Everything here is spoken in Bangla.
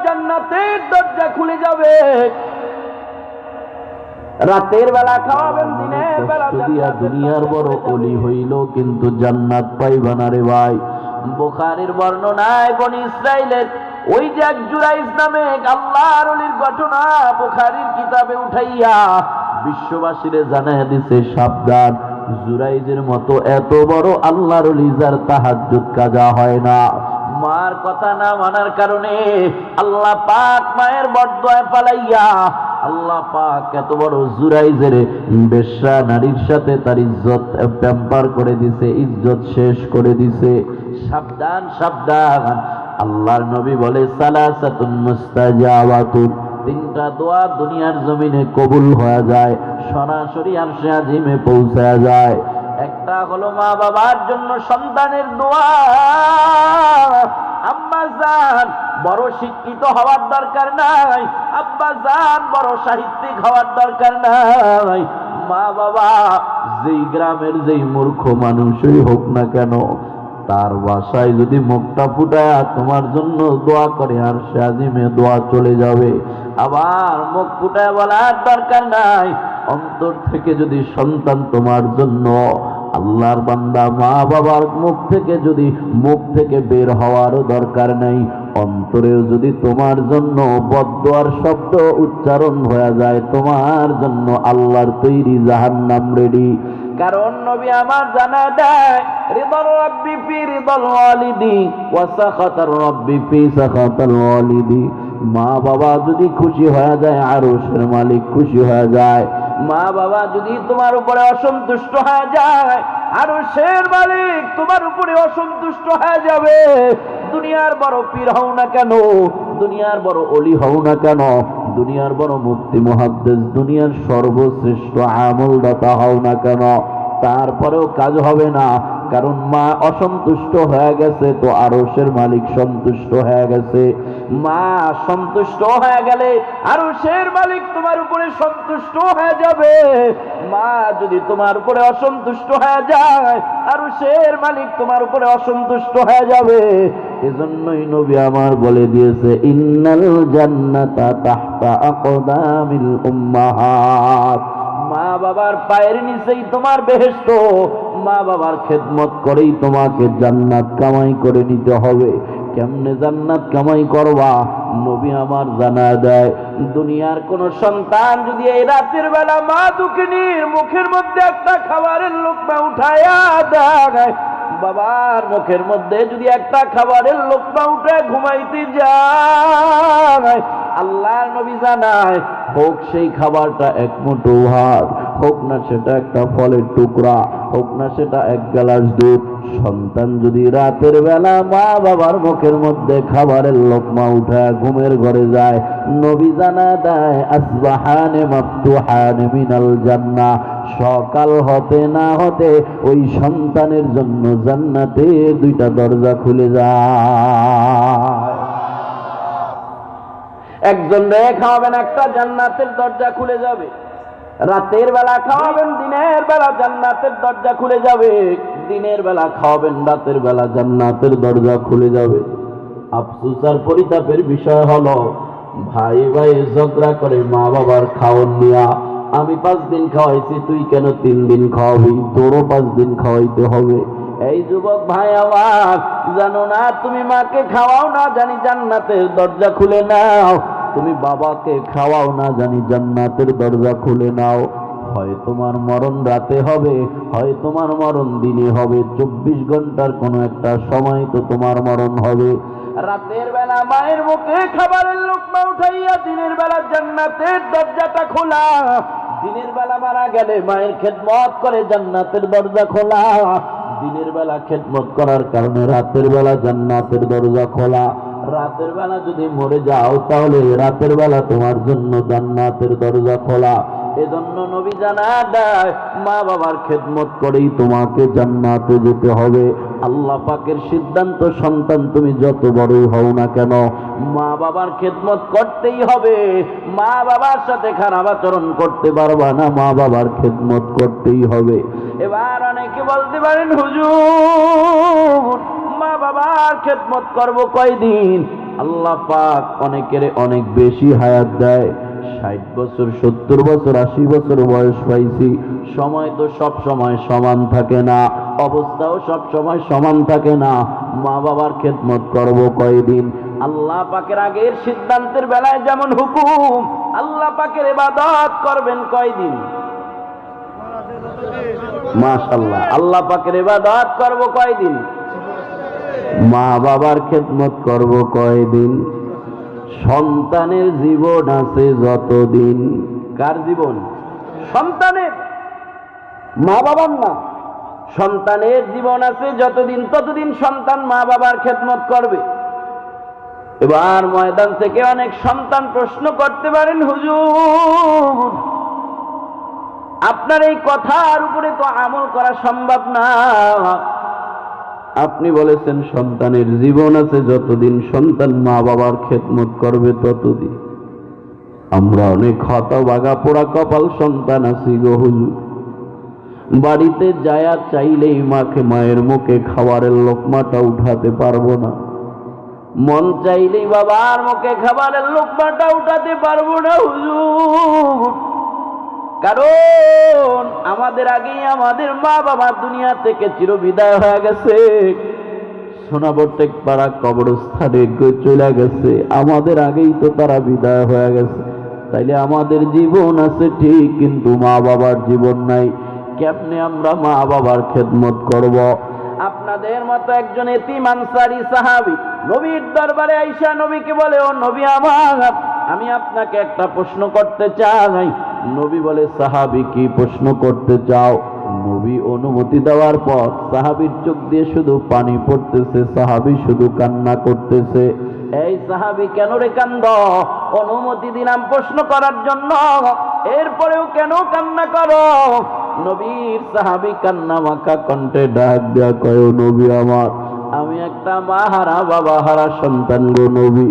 জান্নাতের দরজা খুলে যাবে। রাতের বেলা খাওয়াবেন, দিনের বেলা দুনিয়ার বড় অলি হইল কিন্তু জান্নাত পাইবা না রে ভাই। বুখারীর বর্ণনায় বনি ইসরাইলের ওই যে এক জুরাইজ নামে আল্লাহর ওলির ঘটনা বুখারীর কিতাবে উঠাইয়া বিশ্ববাসীরে জানাইয়া দিছে, সাবধান, জুরাইজের মতো এত বড় আল্লাহর ওলি যার তাহাজ্জুদ কাজা হয় না। মার কথা না মানার কারণে আল্লাহ পাক মায়ের বরদোয়া পালাইয়া আল্লাহ পাক এত বড় জুরাইজের বেশ্যা নারীর সাথে তার ইজ্জত প্যাম্পার করে দিছে, ইজ্জত শেষ করে দিছে। সাবধান সাবধান। আল্লাহর নবী বলে, সালাসাতুন মুস্তাজাবাতুন, তিনটা দোয়া দুনিয়ার জমিনে কবুল হয়ে যায়, সরাসরি আরশে আজিমে পৌঁছা যায়। একটা হলো মা বাবার জন্য সন্তানের দোয়া। আম্মা জান বড় শিক্ষিত হওয়ার দরকার নাই, আব্বা জান বড় সাহিত্যিক হওয়ার দরকার নাই। মা বাবা যেই গ্রামের যেই মূর্খ মানুষই হোক না কেন, তার বাসায় যদি মুখটা ফুটায় তোমার জন্য দোয়া করে আরশে আজিমে দোয়া চলে যাবে। আবার মুখ ফুটায় বলার দরকার নাই, অন্তর থেকে যদি সন্তান তোমার জন্য, আল্লাহর বান্দা মা বাবার মুখ থেকে বের হওয়ারও দরকার নাই, অন্তরেও যদি তোমার জন্য বদদোয়ার শব্দ উচ্চারণ হয়ে যায়, তোমার জন্য আল্লাহর তৈরি জাহান্নাম রেডি। কারণ নবী আমার জানা দেয়, রিদার রাব্বি ফি রিদাল ওয়ালিদি ওয়া সাখাতার রাব্বি ফি সাখাতাল ওয়ালিদি। মা বাবা যদি খুশি হয়ে যায়, আরশের মালিক খুশি হয়ে যায়। মা বাবা যদি তোমার উপরে অসন্তুষ্ট হয়ে যায়, আরশের মালিক তোমার উপরে অসন্তুষ্ট হয়ে যাবে। দুনিয়ার বড় পীর হও না কেন, দুনিয়ার বড় অলি হও না কেন, দুনিয়ার বড় মুফতি মুহাদ্দিস, দুনিয়ার সর্বশ্রেষ্ঠ আমলদাতা হও না কেন, তারপরেও কাজ হবে না। কারণ মা অসন্তুষ্ট হয়ে গেছে তো আরশের মালিক সন্তুষ্ট হয়ে গেছে। মা সন্তুষ্ট হয়ে গেলে আরশের মালিক তোমার উপরে সন্তুষ্ট হয়ে যাবে। মা যদি তোমার উপরে অসন্তুষ্ট হয়ে যায়, আরশের মালিক তোমার উপরে অসন্তুষ্ট হয়ে যাবে। এজন্যই নবী আমার বলে দিয়েছে, ইন্নাল জান্নাতা তাহতা আকদামিল উম্মাহাত। মা বাবার পায়ের নিচেই তোমার বেহেশত। মা বাবার খেদমত করেই তোমাকে জান্নাত কামাই করে নিতে হবে। কেমনে জান্নাত কামাই করবা? নবী আমার জানা দেয়, দুনিয়ার কোন সন্তান যদি এই রাতের বেলা মা দুঃখিনীর মুখের মধ্যে একটা খাবারের লোকমা উঠায়া দেয়, বাবার মুখের মধ্যে যদি একটা খাবারের লোকমা উঠে ঘুমাইতে যায়, আল্লাহর নবী জানায়, হোক সেই খাবারটা এক মুঠো ভাত, হোক না সেটা একটা ফলের টুকরা, হোক না সেটা এক গ্লাস দুধ, সন্তান যদি রাতের বেলা মা বাবার মুখের মধ্যে খাবারের লোকমা উঠায় ঘুমের ঘরে যায়, নবী জানা দেয়, আসবাহানে মাফতুহানে মিনাল জান্নাহ, সকাল হতে না হতে ওই সন্তানের জন্য জান্নাতের দুইটা দরজা খুলে যায়। একজন রে খাওয়াবেন, একটা জান্নাতের দরজা খুলে যাবে। রাতের বেলা খাওয়াবেন, দিনের বেলা জান্নাতের দরজা খুলে যাবে। দিনের বেলা খাওয়াবেন, রাতের বেলা জান্নাতের দরজা খুলে যাবে। আফসোস আর পরিতাপের বিষয় হলো, ভাই ভাই ঝগড়া করে মা বাবার খাওয়ান নিয়া, আমি 5 দিন খাওয়াইছি, তুই কেন 3 দিন খাওয়াবি? তোরও 5 দিন খাওয়াইতে হবে। এই যুবক ভাই আমার, জানো না তুমি মাকে খাওয়াও না জানি জান্নাতের দরজা খুলে নাও। তুমি বাবাকে খাওয়াও না জানি জান্নাতের দরজা খুলে নাও। হয় তোমার মরণ রাতে হবে, হয় তোমার মরণ দিনে হবে। 24 ঘন্টার কোনো একটা সময় তো তোমার মরণ হবে। রাতের বেলা মায়ের মুখে খাবারের লোকমা উঠাইয়া দিনের বেলা জান্নাতের দরজাটা খোলা। দিনের বেলা মারা গেলে মায়ের খেদমত করে জান্নাতের দরজা খোলা। দিনের বেলা খেদমত করার কারণে রাতের বেলা জান্নাতের দরজা খোলা। রাতের বেলা যদি মরে যাও তাহলে রাতের বেলা তোমার জন্য জান্নাতের দরজা খোলা। এজন্য নবী জানা দেয়, মা বাবার খেদমত করেই তোমাকে জান্নাতে যেতে হবে। আল্লাহ পাকের সিদ্ধান্ত, সন্তান তুমি যত বড়ই হও না কেন, মা বাবার খেদমত করতেই হবে। মা বাবার সাথে খারাপ আচরণ করতে পারবা না, মা বাবার খেদমত করতেই হবে। এবার অনেকে বলতে পারেন, হুজুর মা বাবার খেদমত করবো কয়দিন? আল্লাহ পাক অনেকের অনেক বেশি হায়াত দেয়। 60 বছর, 70 বছর, 80 বছর বয়স পাইছি। সময় তো সব সময় সমান থাকে না, অবস্থাও সব সময় সমান থাকে না। মা বাবার খেদমত করব কয়দিন? আল্লাহ পাকের আগের সিদ্ধান্তের বেলায় যেমন হুকুম, আল্লাহ পাকের ইবাদত করবেন কয়দিন? মাশাআল্লাহ, আল্লাহ পাকের ইবাদত করব কয়দিন? মা বাবার খেদমত করব কয়দিন? সন্তানের জীবন আছে যতদিন। কার জীবন? সন্তানের, মা বাবার না। সন্তানের জীবন আছে যতদিন, ততদিন সন্তান মা বাবার খেদমত করবে। এবার ময়দান থেকে অনেক সন্তান প্রশ্ন করতে পারেন, হুজুর আপনার এই কথার উপরে তো আমল করা সম্ভব না। আপনি বলেছেন সন্তানের জীবন আছে যতদিন, সন্তান মা বাবার খেদমত করবে ততদিন। আমরা অনেক হতভাগা পোড়া কপাল সন্তান আছি গো হুজুর। বাড়িতে যায়া চাইলেই মায়ের মুখে খাবারের লোকমাটা উঠাতে পারবো না। মন চাইলেই বাবার মুখে খাবারের লোকমাটা উঠাতে পারবো না হুজুর। কারণ আমাদের আগেই আমাদের মা বাবা দুনিয়া থেকে চিরবিদায় হয়ে গেছে। সোনাবটেক পাড়া কবরস্থানে চলে গেছে, আমাদের আগেই তো তারা বিদায় হয়ে গেছে। তাইলে আমাদের জীবন আছে ঠিক, কিন্তু মা বাবার জীবন নাই। কেমনে আমরা মা বাবার খেদমত করব? আপনাদের মতো একজন এতিম আনসারী সাহাবী নবীর দরবারে আইসা নবীকে বলে, ও নবী আমার, আমি আপনাকে একটা প্রশ্ন করতে চাই। নবী বলে, সাহাবী কি প্রশ্ন করতে চাও? নবী অনুমতি দেওয়ার পর সাহাবীর চোখ দিয়ে শুধু পানি পড়তেছে, সাহাবী শুধু কান্না করতেছে। এই সাহাবী কেন রে কান্দ? অনুমতি দিলাম প্রশ্ন করার জন্য, এরপরেও কেন কান্না করো? নবীর সাহাবী কান্না মাখা কণ্ঠে ডাক দেয়া কয়, ও নবী আমার, আমি একটা মা হারা বাবা হারা সন্তান গো নবী।